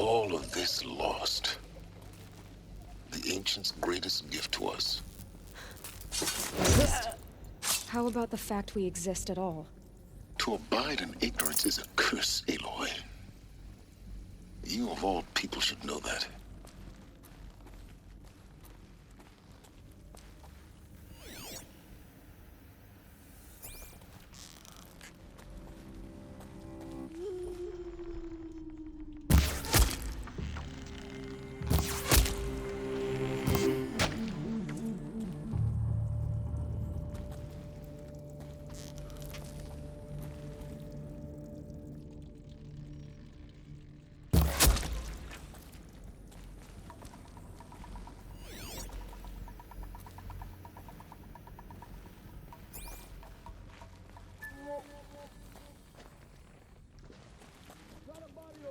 all of this lost, the Ancients' greatest gift to us. Exist? How about the fact we exist at all? To abide in ignorance is a curse, Aloy. You of all people should know that.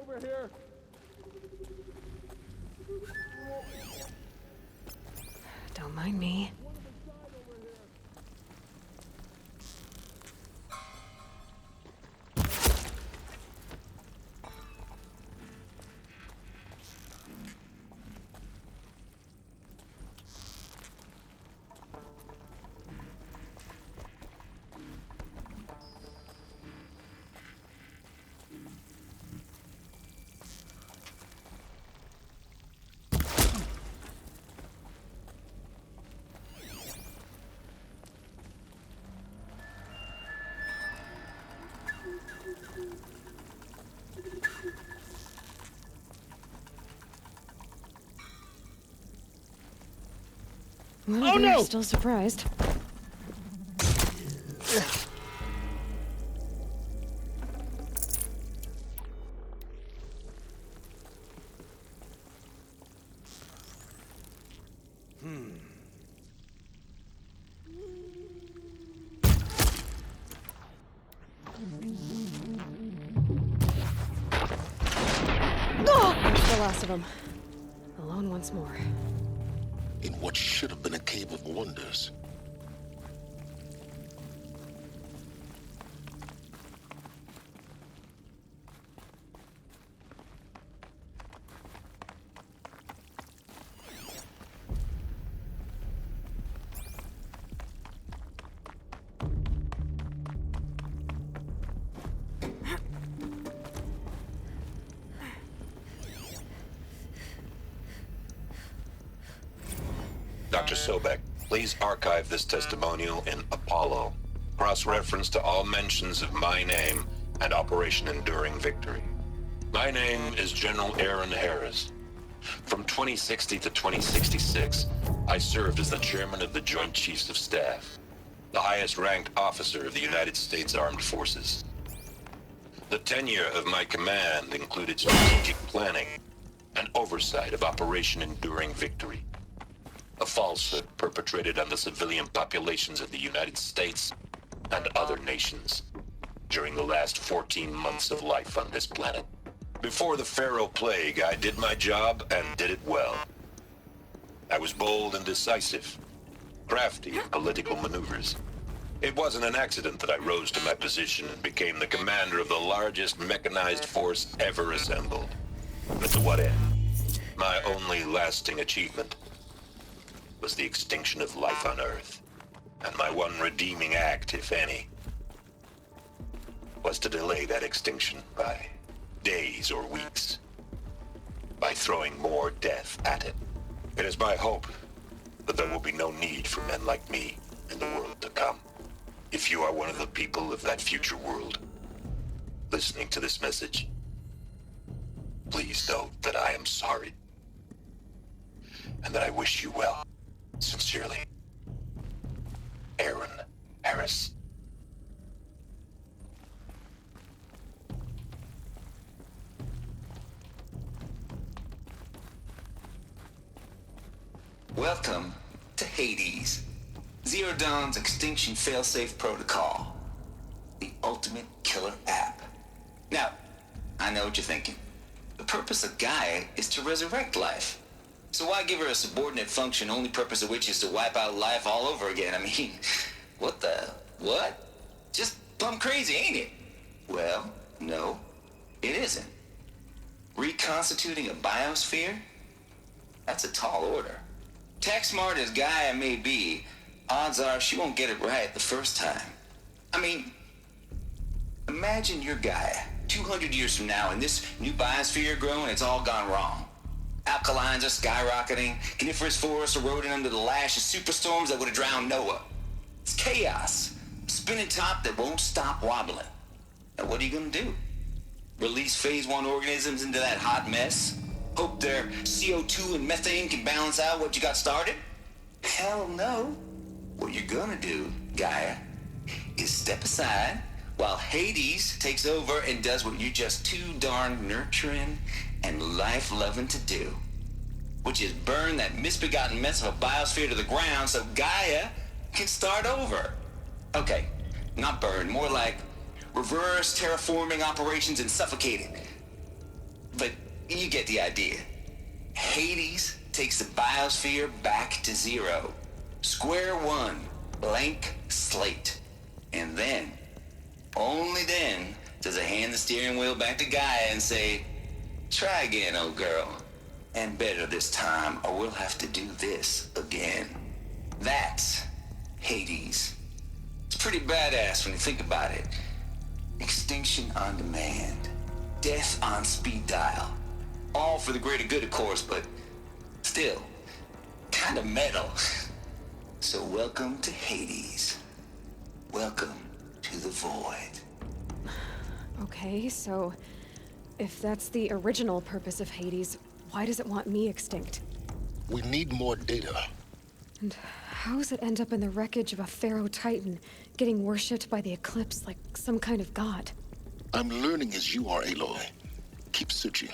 Over here. Don't mind me. Well, Oh, they're no! still surprised. That's the last of them. Alone once more. In what should have been a cave of wonders. Dr. Sobek, please archive this testimonial in Apollo. Cross-reference to all mentions of my name and Operation Enduring Victory. My name is General Aaron Harris. From 2060 to 2066, I served as the chairman of the Joint Chiefs of Staff, the highest-ranked officer of the United States Armed Forces. The tenure of my command included strategic planning and oversight of Operation Enduring Victory, a falsehood perpetrated on the civilian populations of the United States and other nations during the last 14 months of life on this planet. Before the Pharaoh Plague, I did my job and did it well. I was bold and decisive, crafty in political maneuvers. It wasn't an accident that I rose to my position and became the commander of the largest mechanized force ever assembled. But to what end? My only lasting achievement was the extinction of life on Earth. And my one redeeming act, if any, was to delay that extinction by days or weeks, by throwing more death at it. It is my hope that there will be no need for men like me in the world to come. If you are one of the people of that future world listening to this message, please know that I am sorry and that I wish you well. Sincerely, Aaron Harris. Welcome to Hades, Zero Dawn's extinction failsafe protocol, the ultimate killer app. Now, I know what you're thinking. The purpose of Gaia is to resurrect life. So why give her a subordinate function, only purpose of which is to wipe out life all over again? I mean, what? Just plumb crazy, ain't it? Well, no, it isn't. Reconstituting a biosphere? That's a tall order. Tech smart as Gaia may be, odds are she won't get it right the first time. I mean, imagine you're Gaia, 200 years from now, and this new biosphere you're growing, it's all gone wrong. Alkalines are skyrocketing, coniferous forests eroding under the lash of superstorms that would have drowned Noah. It's chaos, spinning top that won't stop wobbling. Now what are you gonna do? Release phase 1 organisms into that hot mess? Hope their CO2 and methane can balance out what you got started? Hell no. What you're gonna do, Gaia, is step aside while Hades takes over and does what you're just too darn nurturing and life-loving to do, which is burn that misbegotten mess of a biosphere to the ground so Gaia can start over. Okay, not burn, more like reverse terraforming operations and suffocate it. But you get the idea. Hades takes the biosphere back to zero. Square one, blank slate. And then, only then, does it hand the steering wheel back to Gaia and say, try again, old girl. And better this time, or we'll have to do this again. That's Hades. It's pretty badass when you think about it. Extinction on demand. Death on speed dial. All for the greater good, of course, but still, kind of metal. So welcome to Hades. Welcome to the void. Okay, so if that's the original purpose of Hades, why does it want me extinct? We need more data. And how does it end up in the wreckage of a Pharaoh Titan, getting worshipped by the Eclipse like some kind of god? I'm learning as you are, Aloy. Keep searching.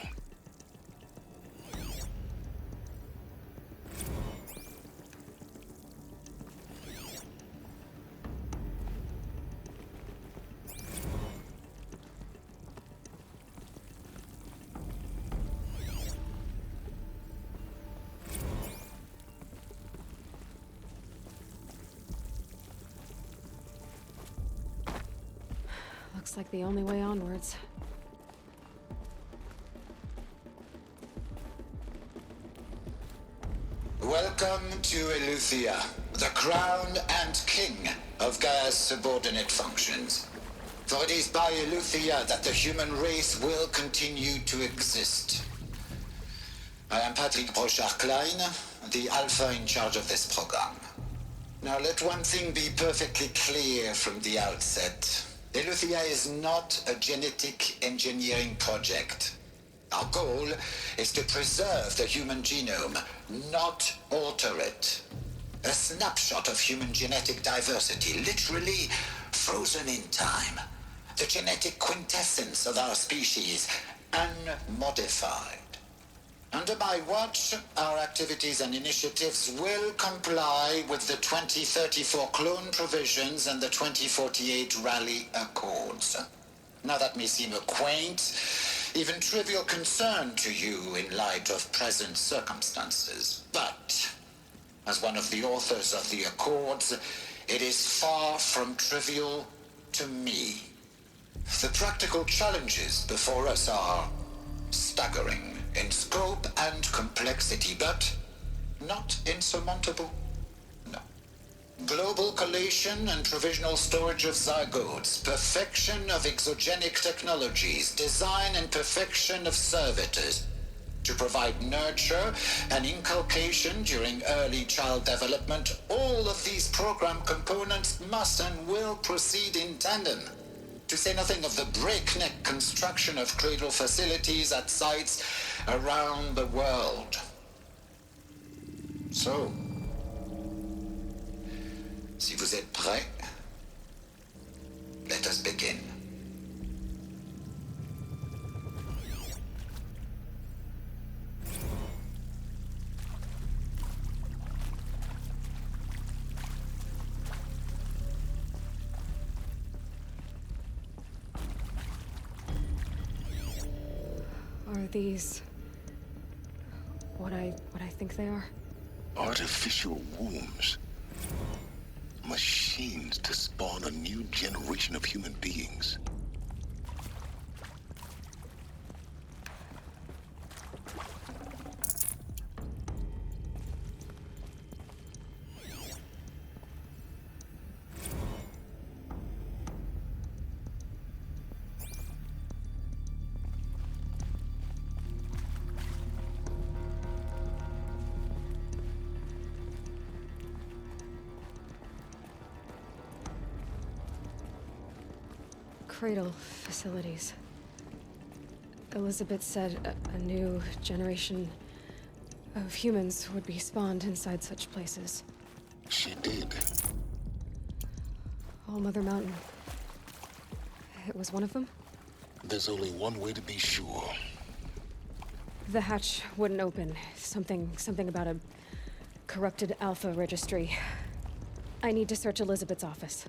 Looks like the only way onwards. Welcome to Eleuthia, the crown and king of Gaia's subordinate functions. For it is by Eleuthia that the human race will continue to exist. I am Patrick Brochard-Klein, the Alpha in charge of this program. Now let one thing be perfectly clear from the outset. Eleuthia is not a genetic engineering project. Our goal is to preserve the human genome, not alter it. A snapshot of human genetic diversity, literally frozen in time. The genetic quintessence of our species, unmodified. Under my watch, our activities and initiatives will comply with the 2034 clone provisions and the 2048 Rally Accords. Now that may seem a quaint, even trivial concern to you in light of present circumstances. But, as one of the authors of the Accords, it is far from trivial to me. The practical challenges before us are staggering in scope and complexity, but not insurmountable. No. Global collation and provisional storage of zygotes, perfection of exogenic technologies, design and perfection of servitors to provide nurture and inculcation during early child development. All of these program components must and will proceed in tandem. To say nothing of the breakneck construction of cradle facilities at sites around the world. So, si vous êtes prêts, let us begin. Are these what I think they are? Artificial wombs. Machines to spawn a new generation of human beings. Cradle facilities. Elizabeth said a new generation of humans would be spawned inside such places. She did. All Mother Mountain. It was one of them? There's only one way to be sure. The hatch wouldn't open. Something about a corrupted Alpha registry. I need to search Elizabeth's office.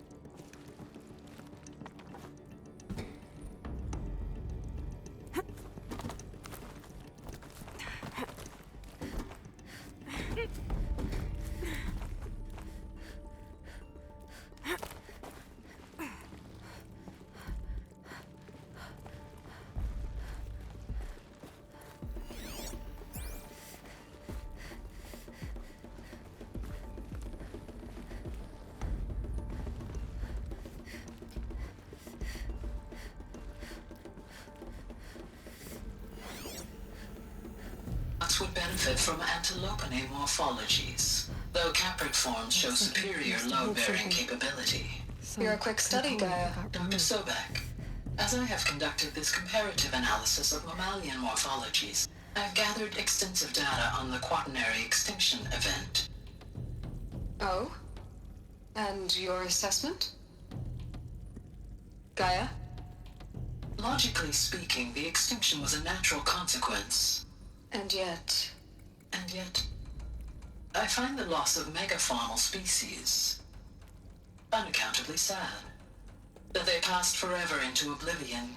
Would benefit from antilopinae morphologies, though caprid forms show superior load-bearing capability. You're a quick study, Gaia. Dr. Sobek, as I have conducted this comparative analysis of mammalian morphologies, I have gathered extensive data on the quaternary extinction event. Oh? And your assessment? Gaia? Logically speaking, the extinction was a natural consequence. And yet, I find the loss of megafaunal species unaccountably sad. That they passed forever into oblivion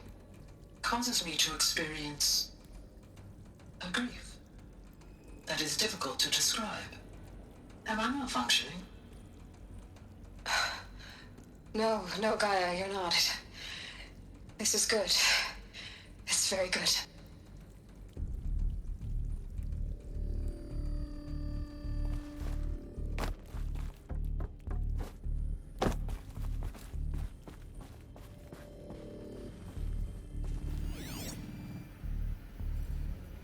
causes me to experience a grief that is difficult to describe. Am I malfunctioning? no, Gaia, you're not. This is good. It's very good.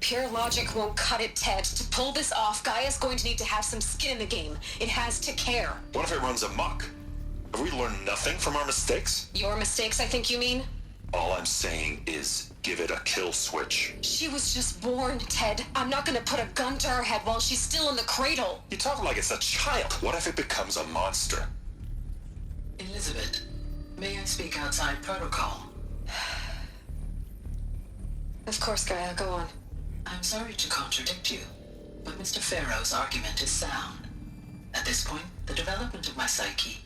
Pure logic won't cut it, Ted. To pull this off, Gaia's going to need to have some skin in the game. It has to care. What if it runs amok? Have we learned nothing from our mistakes? Your mistakes, I think you mean? All I'm saying is give it a kill switch. She was just born, Ted. I'm not gonna put a gun to her head while she's still in the cradle. You talk like it's a child. What if it becomes a monster? Elizabeth, may I speak outside protocol? Of course, Gaia, go on. I'm sorry to contradict you, but Mr. Farrow's argument is sound. At this point, the development of my psyche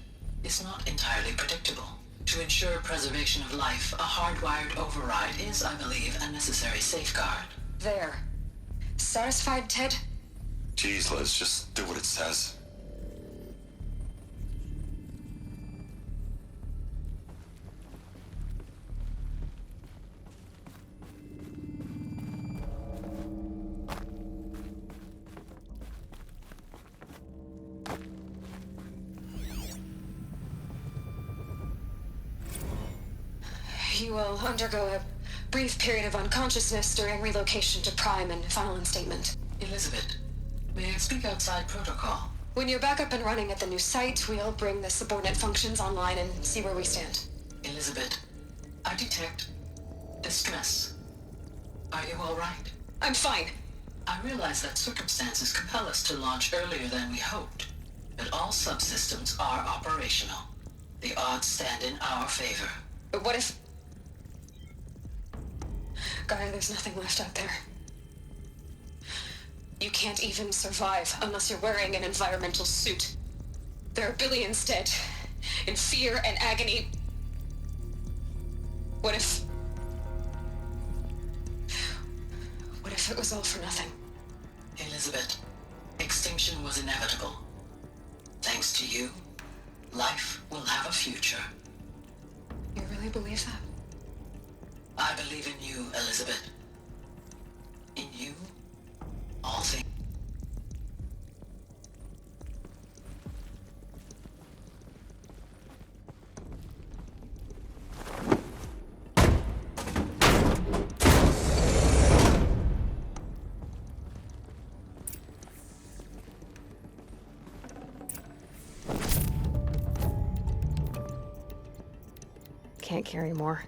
is not entirely predictable. To ensure preservation of life, a hardwired override is, I believe, a necessary safeguard. There. Satisfied, Ted? Jeez, Liz, just do what it says. You will undergo a brief period of unconsciousness during relocation to Prime and final instatement. Elizabeth, may I speak outside protocol? When you're back up and running at the new site, we'll bring the subordinate functions online and see where we stand. Elizabeth, I detect distress. Are you all right? I'm fine. I realize that circumstances compel us to launch earlier than we hoped, but all subsystems are operational. The odds stand in our favor. But what if... Gaia, there's nothing left out there. You can't even survive unless you're wearing an environmental suit. There are billions dead, in fear and agony. What if it was all for nothing? Elizabeth, extinction was inevitable. Thanks to you, life will have a future. You really believe that? I believe in you, Elizabeth. In you, all things. can't carry more.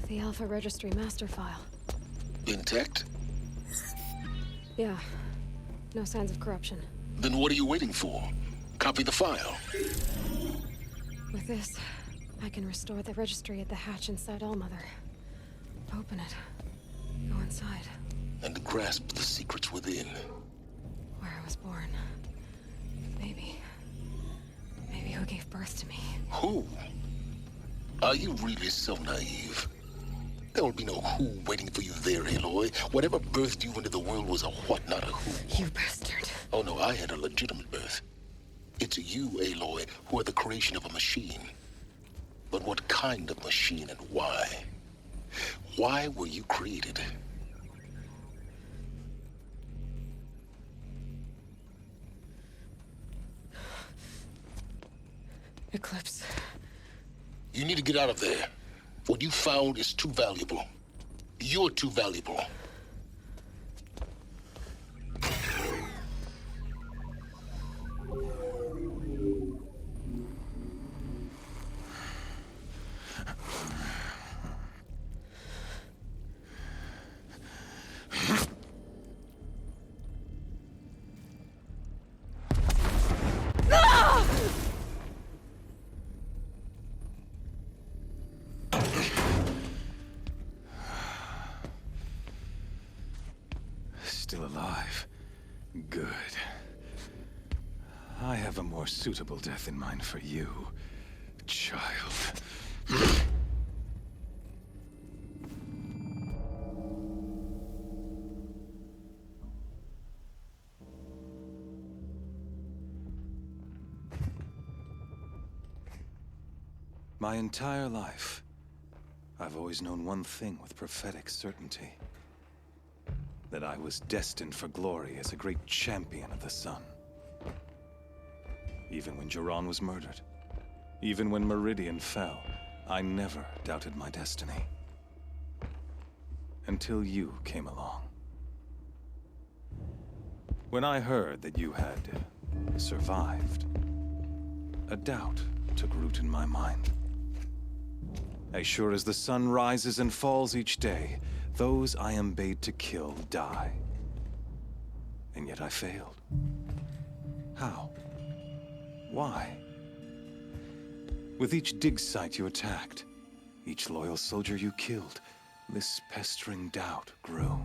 The Alpha Registry master file. Intact? Yeah. No signs of corruption. Then what are you waiting for? Copy the file. With this, I can restore the registry at the hatch inside Allmother. Open it. Go inside. And grasp the secrets within. Where I was born. Maybe who gave birth to me. Who? Are you really so naive? There will be no who waiting for you there, Aloy. Whatever birthed you into the world was a what, not a who. You bastard. Oh no, I had a legitimate birth. It's you, Aloy, who are the creation of a machine. But what kind of machine and why? Why were you created? Eclipse. You need to get out of there. What you found is too valuable. You're too valuable. Still alive. Good. I have a more suitable death in mind for you, child. My entire life, I've always known one thing with prophetic certainty. That I was destined for glory as a great champion of the sun. Even when Jiran was murdered, even when Meridian fell, I never doubted my destiny. Until you came along. When I heard that you had survived, a doubt took root in my mind. As sure as the sun rises and falls each day, those I am bade to kill die. And yet I failed. How? Why? With each dig site you attacked, each loyal soldier you killed, this pestering doubt grew.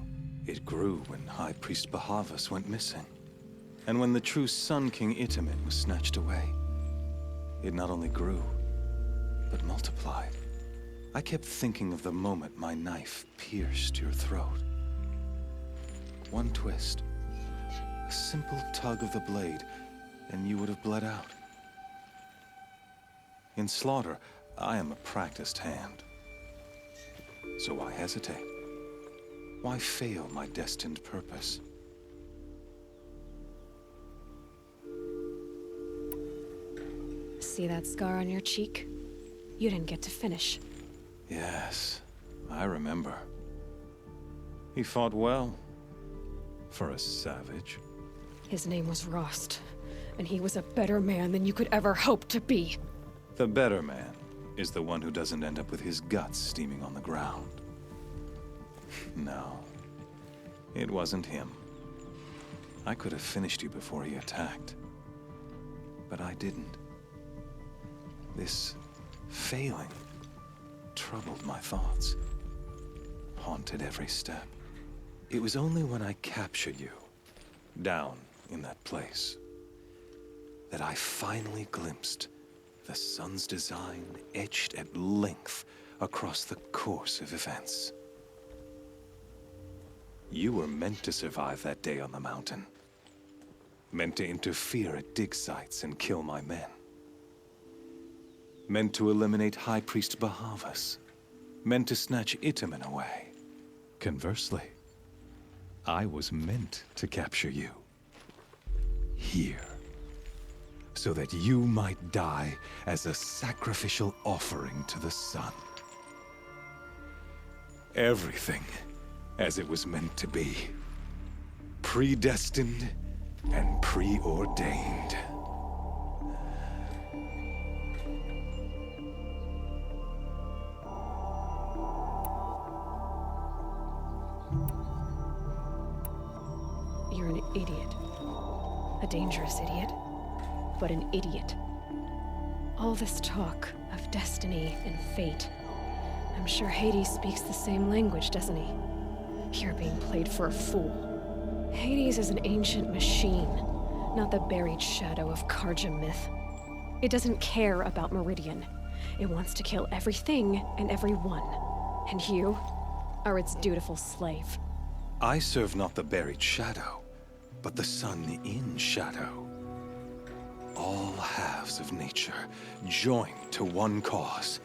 It grew when High Priest Bahavas went missing. And when the true Sun King Itamen was snatched away. It not only grew, but multiplied. I kept thinking of the moment my knife pierced your throat. One twist, a simple tug of the blade, and you would have bled out. In slaughter, I am a practiced hand. So why hesitate? Why fail my destined purpose? See that scar on your cheek? You didn't get to finish. Yes, I remember. He fought well. For a savage. His name was Rost, and he was a better man than you could ever hope to be. The better man is the one who doesn't end up with his guts steaming on the ground. No, it wasn't him. I could have finished you before he attacked. But I didn't. This failing troubled my thoughts, haunted every step. It was only when I captured you, down in that place, that I finally glimpsed the sun's design etched at length across the course of events. You were meant to survive that day on the mountain. Meant to interfere at dig sites and kill my men. Meant to eliminate High Priest Bahavas. Meant to snatch Itamen away. Conversely, I was meant to capture you. Here. so that you might die as a sacrificial offering to the sun. Everything as it was meant to be. Predestined and preordained. You're an idiot. A dangerous idiot, but an idiot. All this talk of destiny and fate. I'm sure Hades speaks the same language, doesn't he? You're being played for a fool. Hades is an ancient machine, not the buried shadow of Karja myth. It doesn't care about Meridian. It wants to kill everything and everyone. And you are its dutiful slave. I serve not the buried shadow, but the sun in shadow. All halves of nature joined to one cause.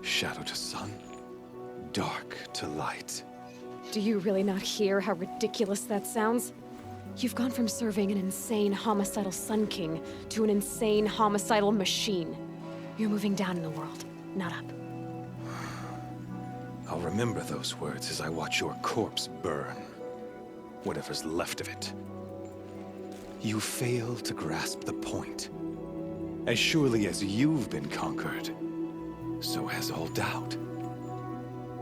Shadow to sun, dark to light. Do you really not hear how ridiculous that sounds? You've gone from serving an insane homicidal Sun King to an insane homicidal machine. You're moving down in the world, not up. I'll remember those words as I watch your corpse burn. Whatever's left of it. You fail to grasp the point. As surely as you've been conquered, so has all doubt.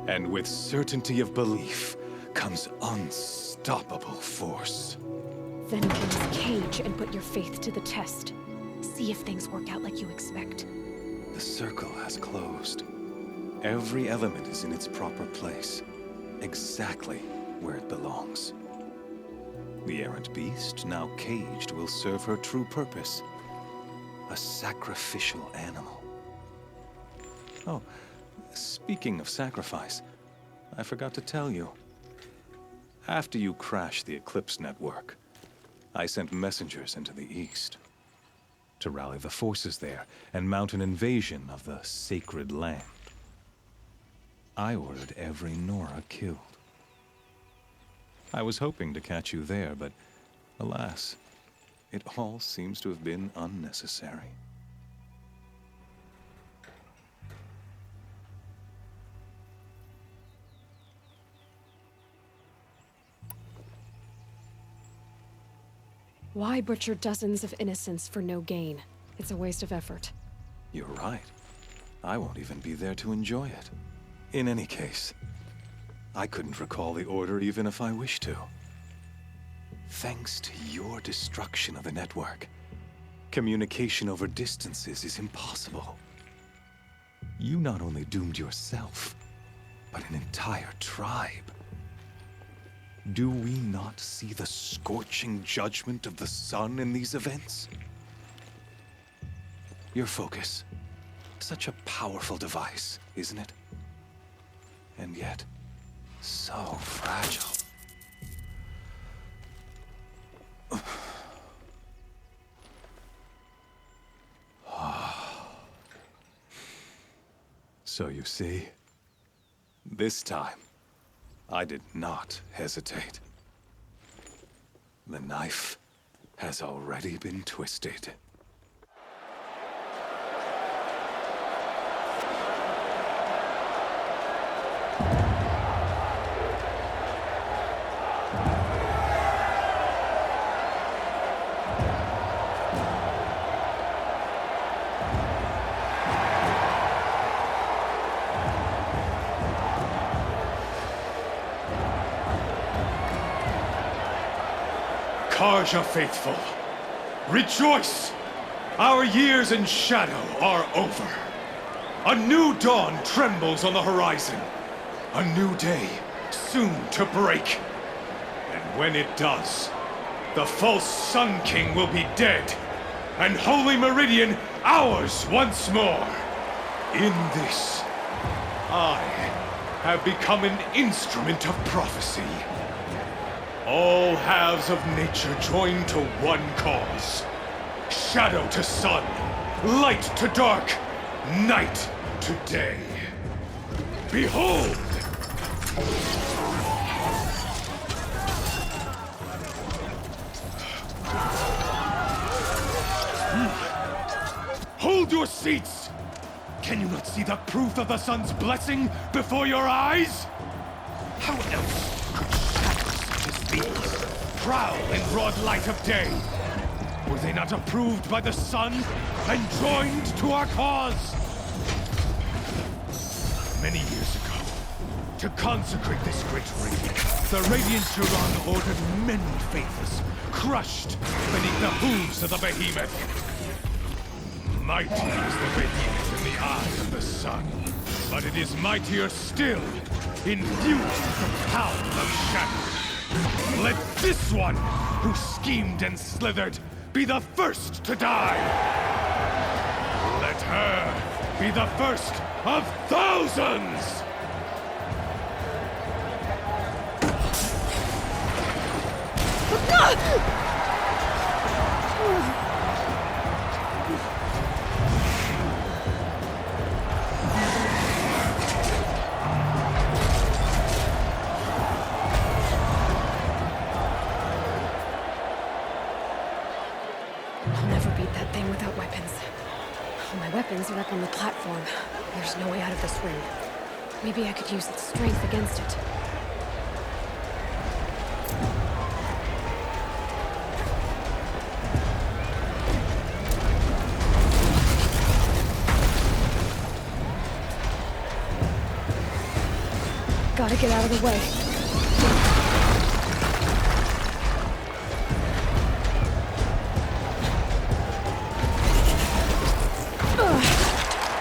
And with certainty of belief comes unstoppable force. Then get his cage and put your faith to the test. See if things work out like you expect. The circle has closed. Every element is in its proper place, exactly where it belongs. The errant beast, now caged, will serve her true purpose. A sacrificial animal. Oh, speaking of sacrifice, I forgot to tell you. After you crashed the Eclipse network, I sent messengers into the east to rally the forces there and mount an invasion of the sacred land. I ordered every Nora killed. I was hoping to catch you there, but alas, it all seems to have been unnecessary. Why butcher dozens of innocents for no gain? It's a waste of effort. You're right. I won't even be there to enjoy it. In any case, I couldn't recall the order even if I wished to. Thanks to your destruction of the network, communication over distances is impossible. You not only doomed yourself, but an entire tribe. Do we not see the scorching judgment of the sun in these events? Your focus, such a powerful device, isn't it? And yet, so fragile. So you see, this time, I did not hesitate. The knife has already been twisted. Karja faithful, rejoice! Our years in shadow are over. A new dawn trembles on the horizon. A new day soon to break. And when it does, the false Sun King will be dead, and Holy Meridian ours once more. In this, I have become an instrument of prophecy. All halves of nature join to one cause. Shadow to sun, light to dark, night to day. Behold! your seats! Can you not see the proof of the sun's blessing before your eyes? How else could shadows such as these prowl in broad light of day? Were they not approved by the sun and joined to our cause? Many years ago, to consecrate this great ring, the Radiant Turan ordered many faithless, crushed beneath the hooves of the behemoth. Mighty is the behemoth in the eyes of the sun, but it is mightier still, infused with the power of shadow. Let this one, who schemed and slithered, be the first to die! Let her be the first of thousands! I'll never beat that thing without weapons. All my weapons are up on the platform. There's no way out of this room. Maybe I could use its strength against it. Gotta get out of the way.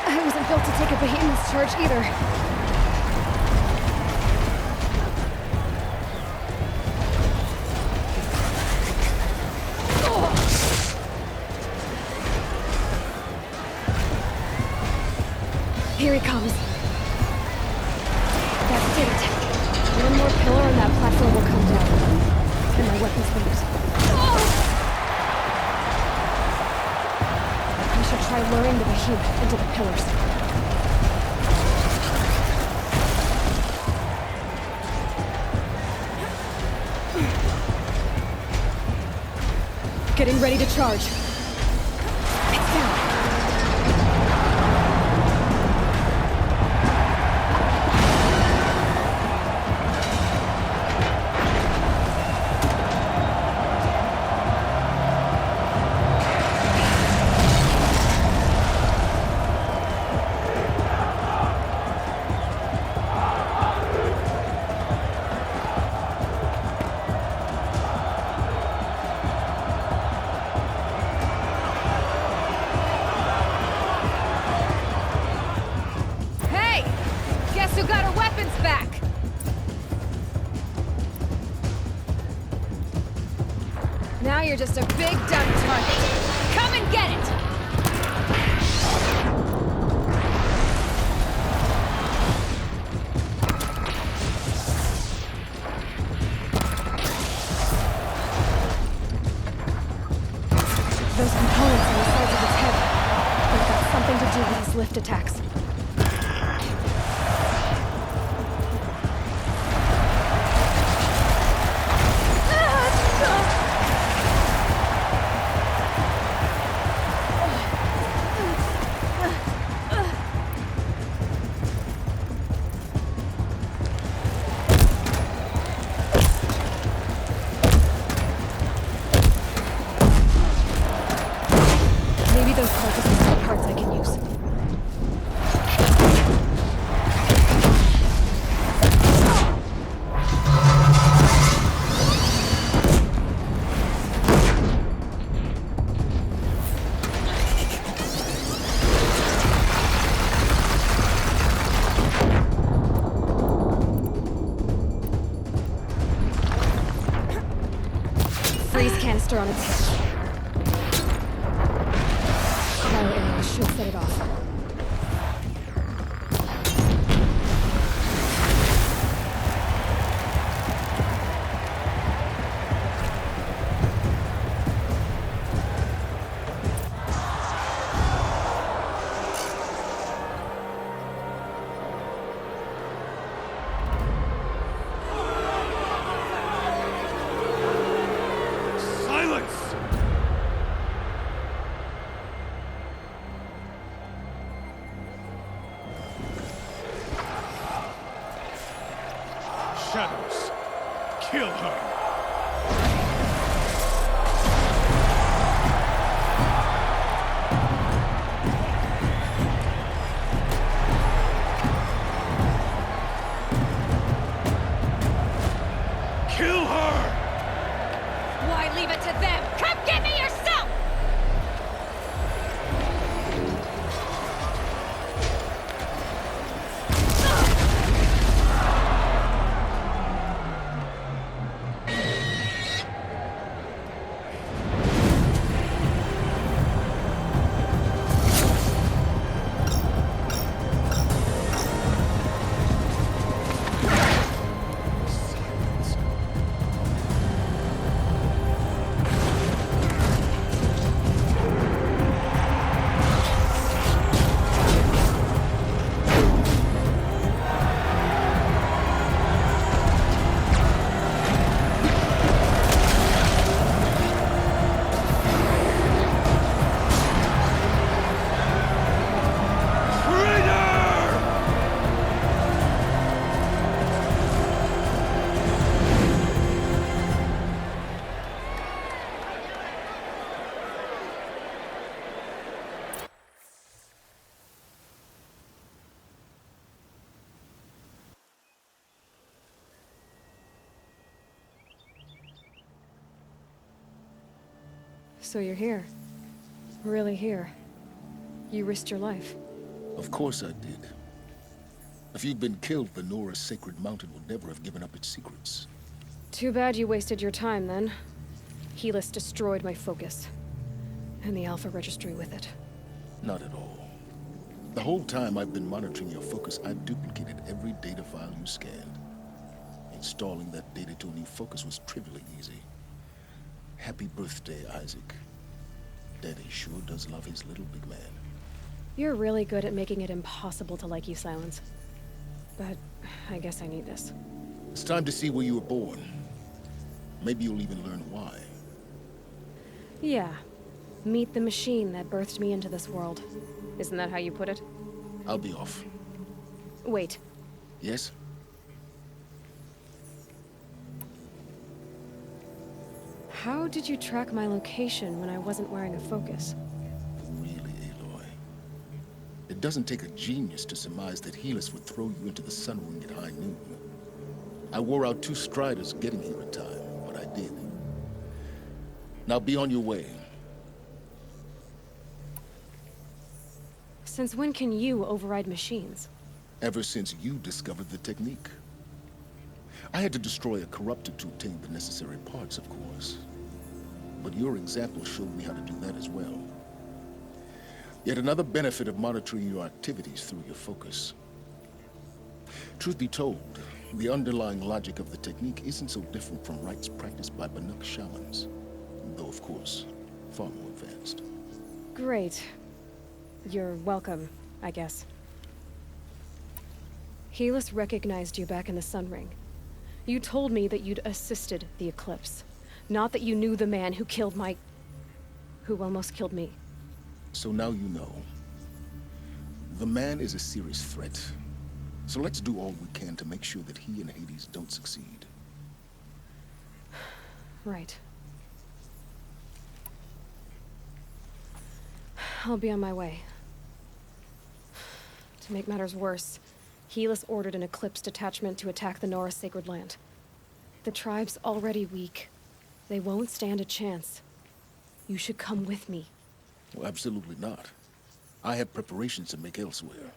I wasn't built to take a behemoth's charge either. Here he comes. That's it. One more pillar and that platform will come down. And my weapons won't. I should try luring the behemoth into the pillars. Getting ready to charge. It's down. Who got her weapons back? Now you're just a big dumb target. Come and get it! Those components on the sides of its head. They've got something to do with his lift attacks. Maybe those carcasses have parts I can use. Freeze canister on its head. Cryo arrow should set it off. shadows. Kill her. Kill her! Why leave it to them? Come get me yourself! So you're here. Really here. You risked your life. Of course I did. If you'd been killed, the Nora's sacred mountain would never have given up its secrets. Too bad you wasted your time, then. Helis destroyed my focus. And the Alpha Registry with it. Not at all. The whole time I've been monitoring your focus, I've duplicated every data file you scanned. Installing that data to a new focus was trivially easy. Happy birthday, Isaac. Daddy sure does love his little big man. You're really good at making it impossible to like you, Silence. But I guess I need this. It's time to see where you were born. Maybe you'll even learn why. Yeah. Meet the machine that birthed me into this world. Isn't that how you put it? I'll be off. Wait. Yes? How did you track my location when I wasn't wearing a focus? Really, Aloy? It doesn't take a genius to surmise that Helis would throw you into the sun ring at high noon. I wore out 2 striders getting here in time, but I did. Now be on your way. Since when can you override machines? Ever since you discovered the technique. I had to destroy a corruptor to obtain the necessary parts, of course. But your example showed me how to do that as well. Yet another benefit of monitoring your activities through your focus. Truth be told, the underlying logic of the technique isn't so different from rites practiced by Banuk shamans. Though, of course, far more advanced. Great. You're welcome, I guess. Helis recognized you back in the Sun Ring. You told me that you'd assisted the Eclipse. Not that you knew the man who killed who almost killed me. So now you know. The man is a serious threat. So let's do all we can to make sure that he and Hades don't succeed. Right. I'll be on my way. To make matters worse, Helis ordered an Eclipse detachment to attack the Nora Sacred Land. The tribe's already weak. They won't stand a chance. You should come with me. Well, absolutely not. I have preparations to make elsewhere.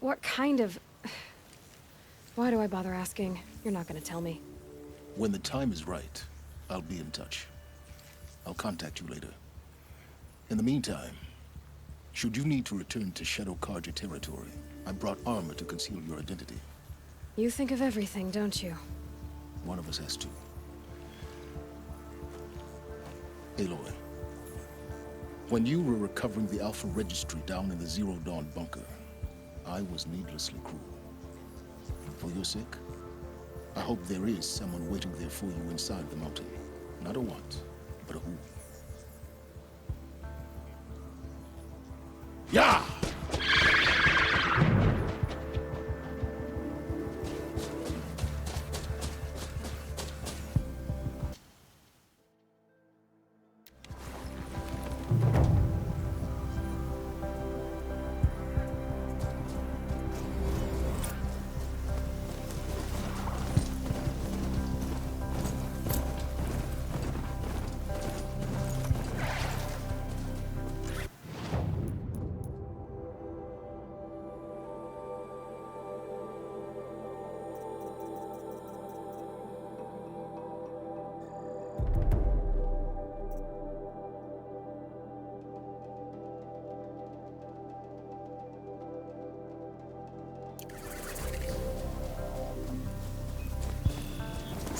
What kind of... Why do I bother asking? You're not gonna tell me. When the time is right, I'll be in touch. I'll contact you later. In the meantime, should you need to return to Shadow Karja territory, I brought armor to conceal your identity. You think of everything, don't you? One of us has to. Aloy, when you were recovering the Alpha Registry down in the Zero Dawn bunker, I was needlessly cruel. For your sake, I hope there is someone waiting there for you inside the mountain. Not a what, but a who. Yeah!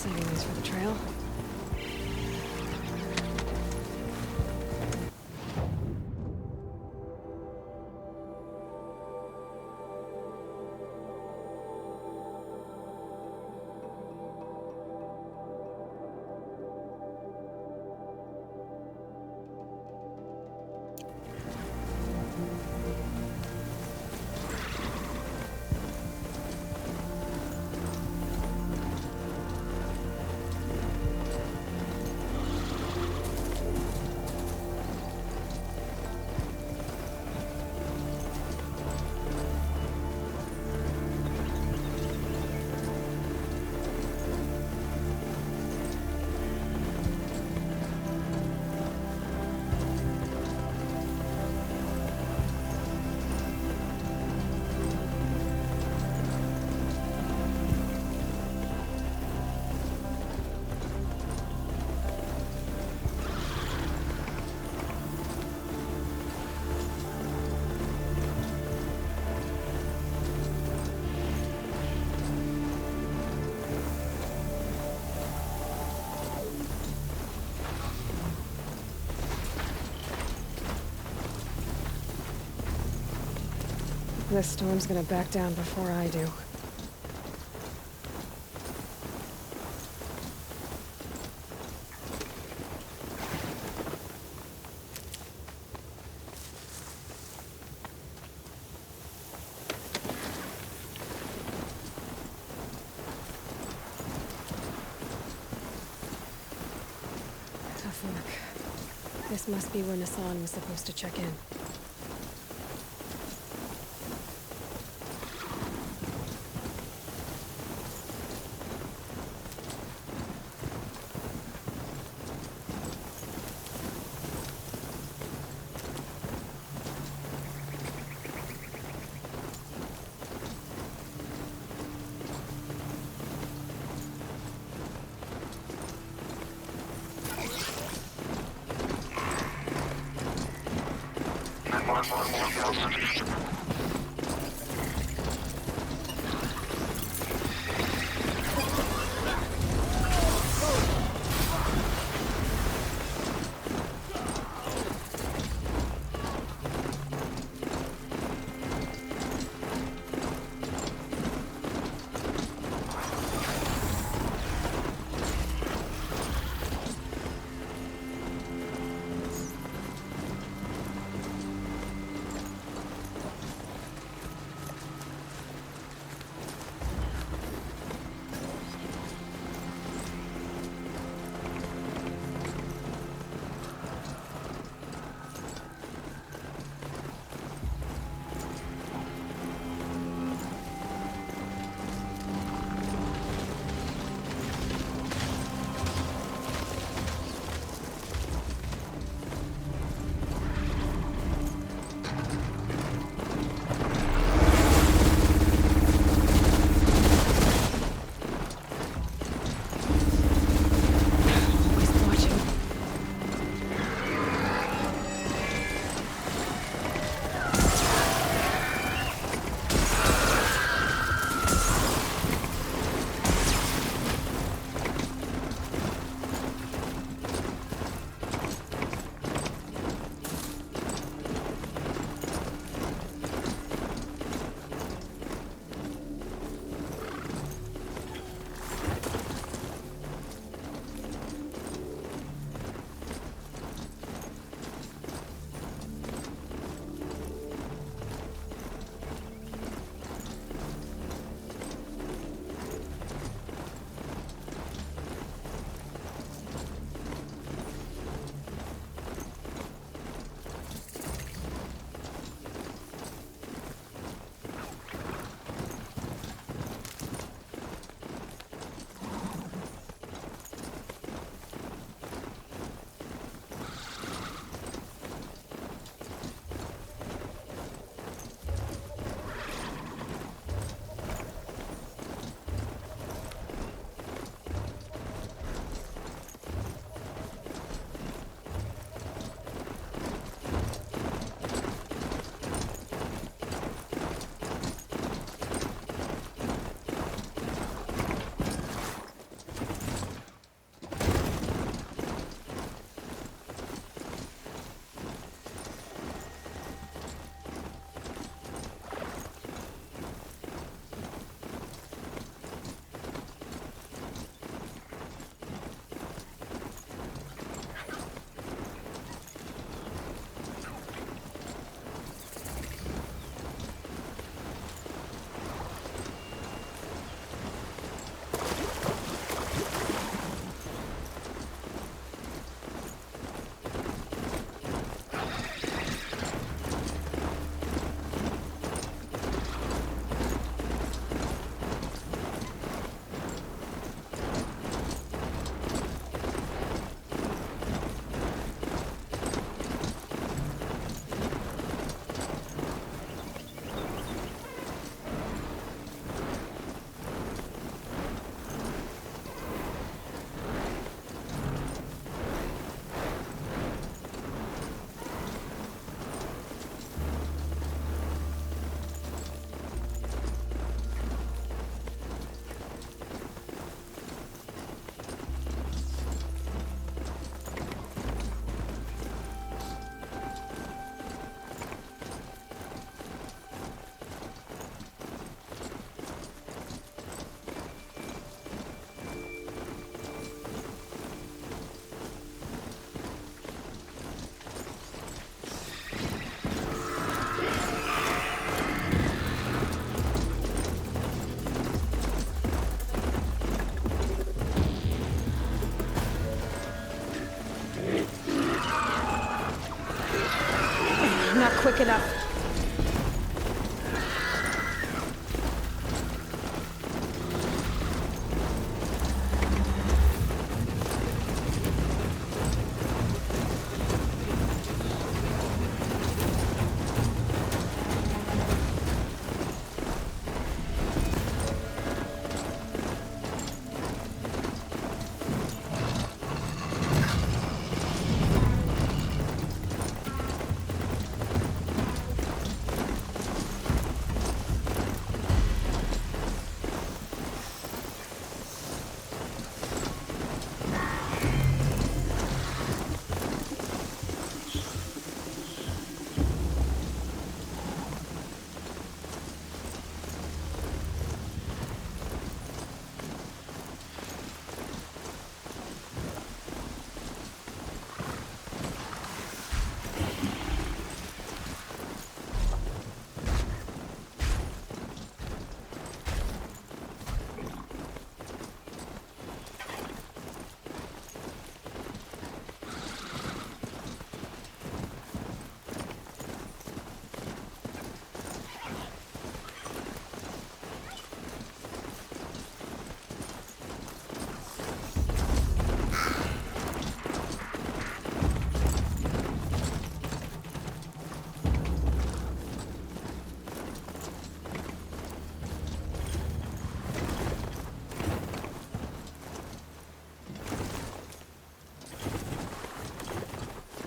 Saving these for the trail. This storm's gonna back down before I do. Tough work. This must be where Nassan was supposed to check in.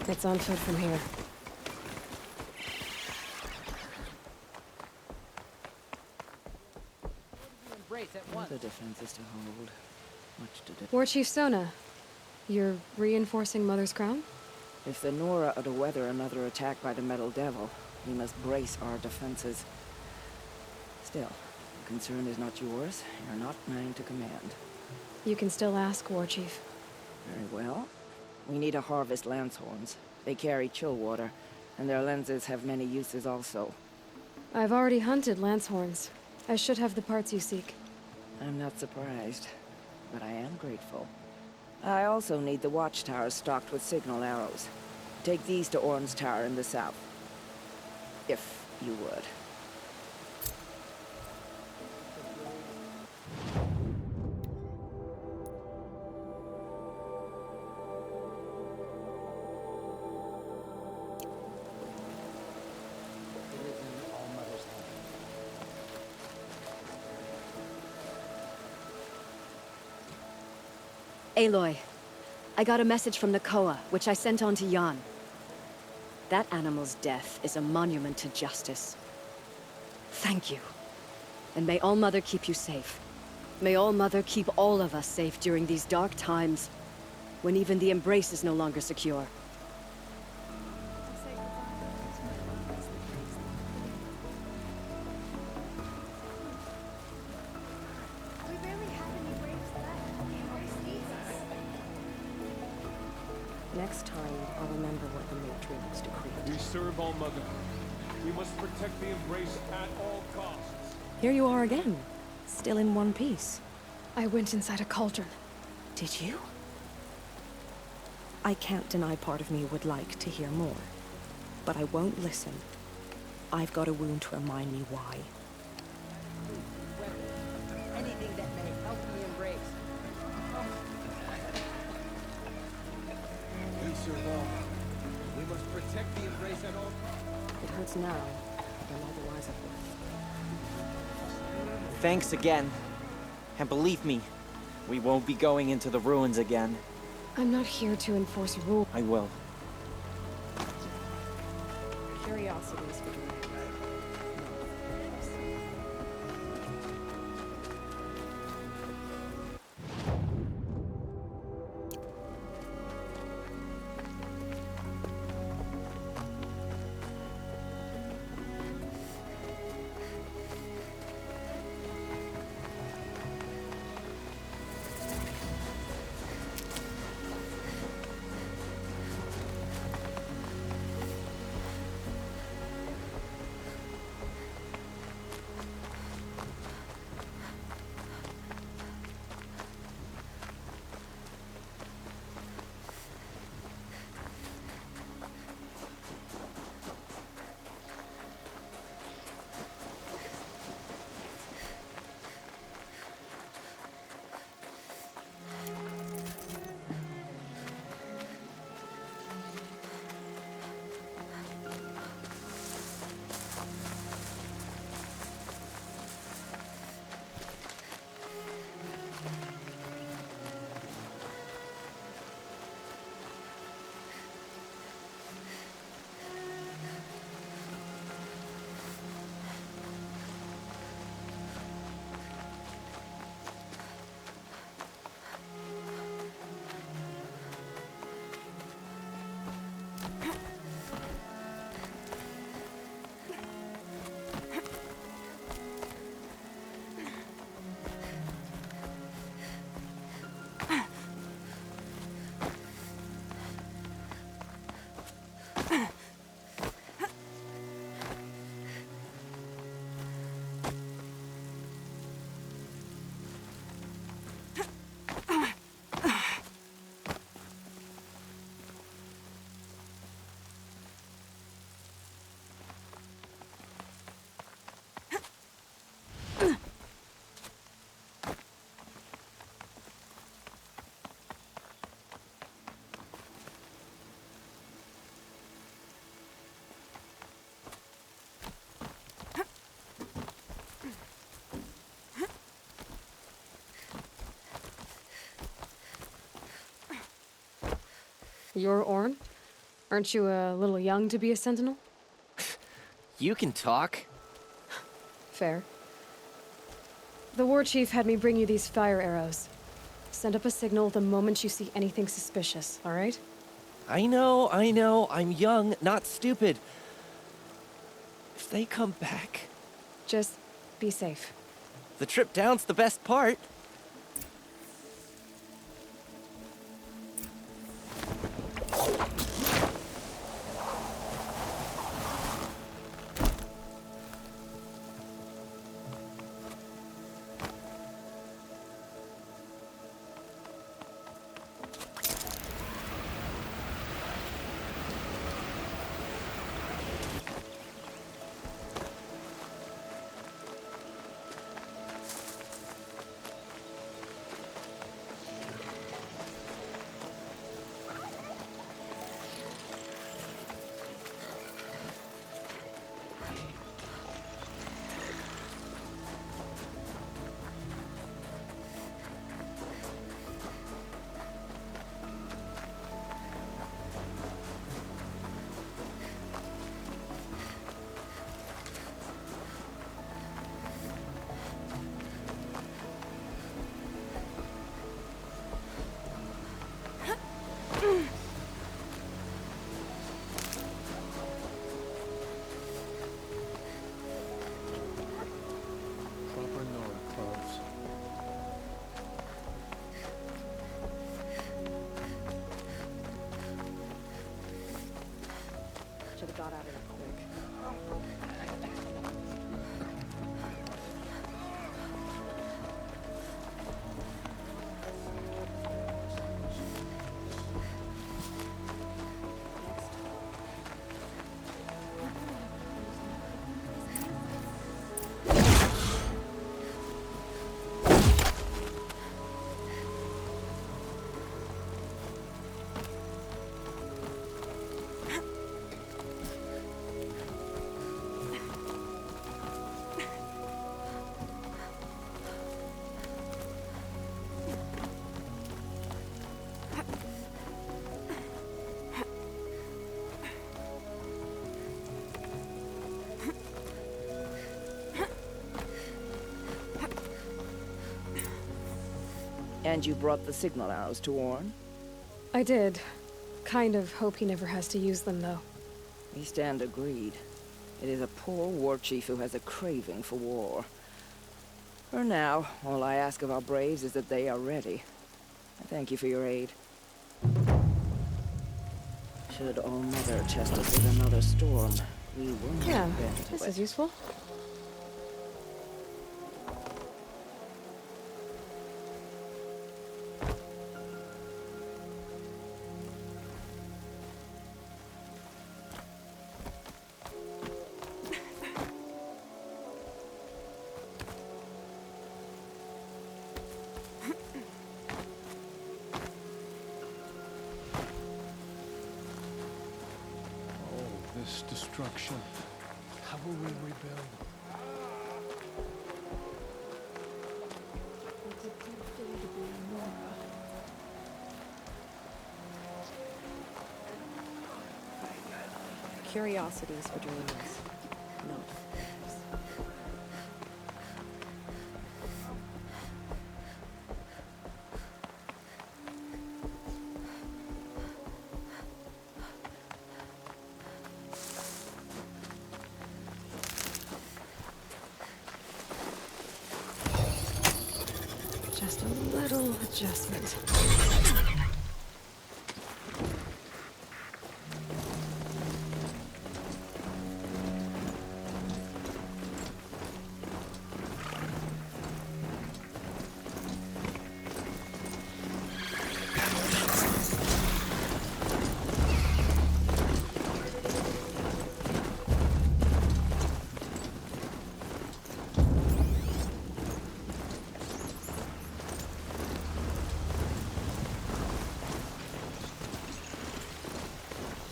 It's on foot from here. The defense is to hold. Much to do. War Chief Sona, you're reinforcing Mother's Crown? If the Nora are to weather another attack by the Metal Devil, we must brace our defenses. Still, the concern is not yours. You're not mine to command. You can still ask, War Chief. Very well. We need to harvest lance horns. They carry chill water, and their lenses have many uses also. I've already hunted lance horns. I should have the parts you seek. I'm not surprised, but I am grateful. I also need the watchtowers stocked with signal arrows. Take these to Orn's Tower in the south. If you would. Aloy, I got a message from Nakoa, which I sent on to Jan. That animal's death is a monument to justice. Thank you. And may All-Mother keep you safe. May All-Mother keep all of us safe during these dark times, when even the Embrace is no longer secure. Next time, I'll remember what the Matriarch's decreed. We serve All-Mother. We must protect the Embrace at all costs. Here you are again, still in one piece. I went inside a cauldron. Did you? I can't deny part of me would like to hear more, but I won't listen. I've got a wound to remind me why. Anything that may help the Embrace. We serve all. We must protect the Embrace at all costs. It hurts now, but I'm otherwise at work. Thanks again. And believe me, we won't be going into the ruins again. I'm not here to enforce rules. I will. Curiosity is for me. You're Orn? Aren't you a little young to be a sentinel? You can talk. Fair. The war chief had me bring you these fire arrows. Send up a signal the moment you see anything suspicious, all right? I know. I'm young, not stupid. If they come back... Just be safe. The trip down's the best part. Should have got out of it quick. And you brought the signal arrows to Orn? I did. Kind of hope he never has to use them, though. We stand agreed. It is a poor war chief who has a craving for war. For now, all I ask of our braves is that they are ready. I thank you for your aid. Should All-Mother test us with another storm, we will not Yeah, bend to this it. is useful. This destruction. How will we rebuild? Curiosities for dreamers. No. Just a little adjustment.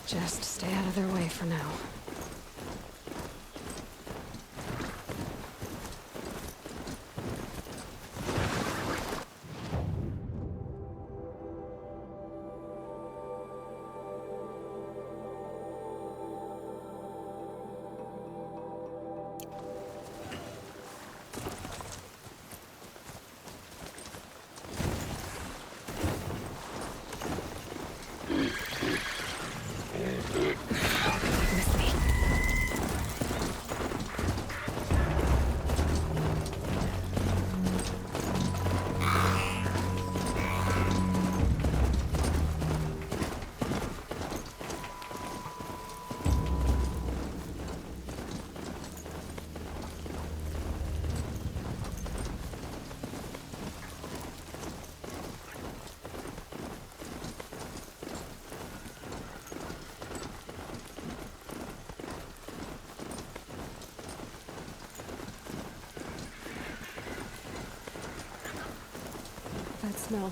Just stay out of their way for now. smell.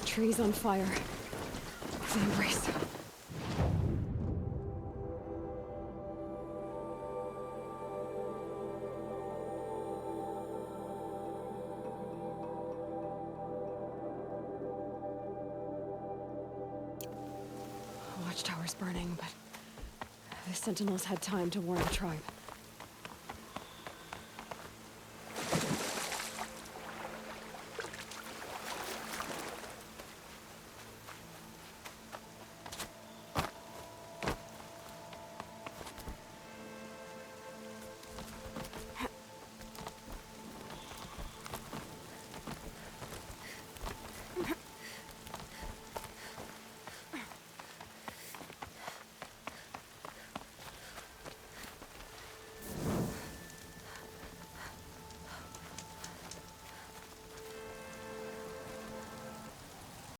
Trees on fire. The embrace. Watchtower's burning, but the Sentinels had time to warn the tribe.